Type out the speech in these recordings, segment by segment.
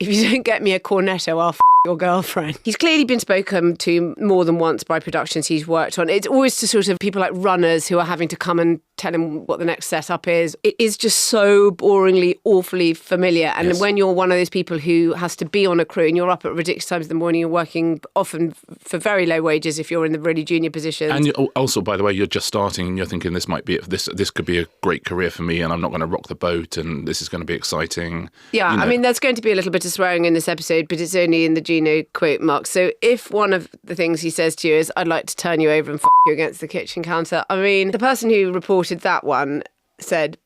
If you don't get me a cornetto, I'll your girlfriend. He's clearly been spoken to more than once by productions he's worked on. It's always to sort of people like runners who are having to come and tell him what the next setup is. It is just so boringly, awfully familiar. And Yes. when you're one of those people who has to be on a crew and you're up at ridiculous times in the morning, you're working often for very low wages if you're in the really junior positions. And also, by the way, you're just starting and you're thinking this might be this could be a great career for me, and I'm not going to rock the boat, and this is going to be exciting. Yeah, You know. I mean, there's going to be a little bit of swearing in this episode, but it's only in the Gino quote mark. So if one of the things he says to you is, I'd like to turn you over and you against the kitchen counter, I mean, the person who reported that one said,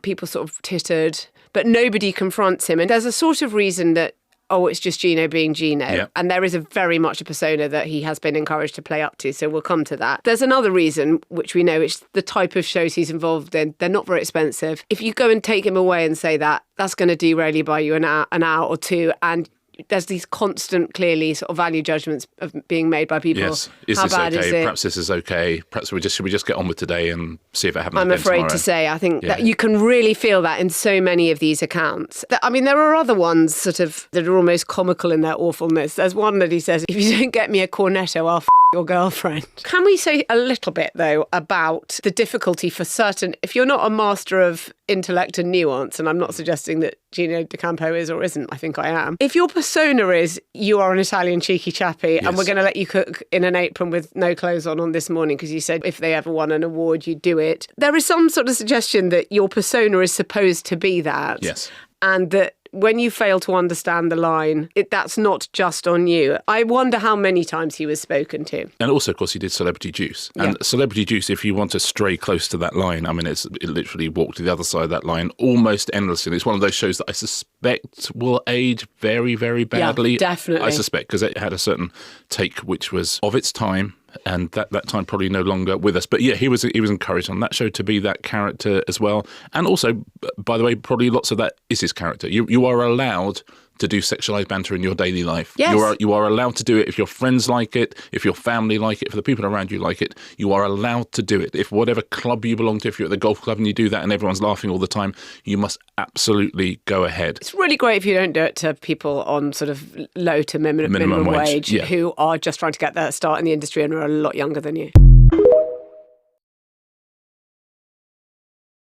people sort of tittered, but nobody confronts him. And there's a sort of reason that, it's just Gino being Gino. Yeah. And there is a very much a persona that he has been encouraged to play up to. So we'll come to that. There's another reason, which we know, it's the type of shows he's involved in. They're not very expensive. If you go and take him away and say that, that's going to derail you by an hour or two. And there's these constant, clearly sort of value judgments of being made by people. Yes. Is How this bad okay? is it? Perhaps this is okay. Perhaps should we just get on with today and see if it happens I'm again afraid tomorrow? to say, I think Yeah. that you can really feel that in so many of these accounts. I mean, there are other ones sort of that are almost comical in their awfulness. There's one that he says, if you don't get me a cornetto, I'll your girlfriend. Can we say a little bit, though, about the difficulty for certain, if you're not a master of intellect and nuance, and I'm not suggesting that Gino D'Acampo is or isn't, I think I am. If your persona is, you are an Italian cheeky chappy, and Yes. we're going to let you cook in an apron with no clothes on this morning because you said if they ever won an award, you'd do it. There is some sort of suggestion that your persona is supposed to be that. Yes. And that when you fail to understand the line, that's not just on you. I wonder how many times he was spoken to. And also, of course, he did Celebrity Juice. And Celebrity Juice, if you want to stray close to that line, I mean, it literally walked to the other side of that line almost endlessly. It's one of those shows that I suspect will age very, very badly. Yeah, definitely. I suspect, because it had a certain take which was of its time. And that time probably no longer with us. But yeah, he was encouraged on that show to be that character as well. And also, by the way, probably lots of that is his character. You are allowed to do sexualized banter in your daily life. Yes. You are allowed to do it if your friends like it, if your family like it, if the people around you like it. You are allowed to do it. If whatever club you belong to, if you're at the golf club and you do that and everyone's laughing all the time, you must absolutely go ahead. It's really great if you don't do it to people on sort of low to minimum wage yeah. who are just trying to get their start in the industry and are a lot younger than you.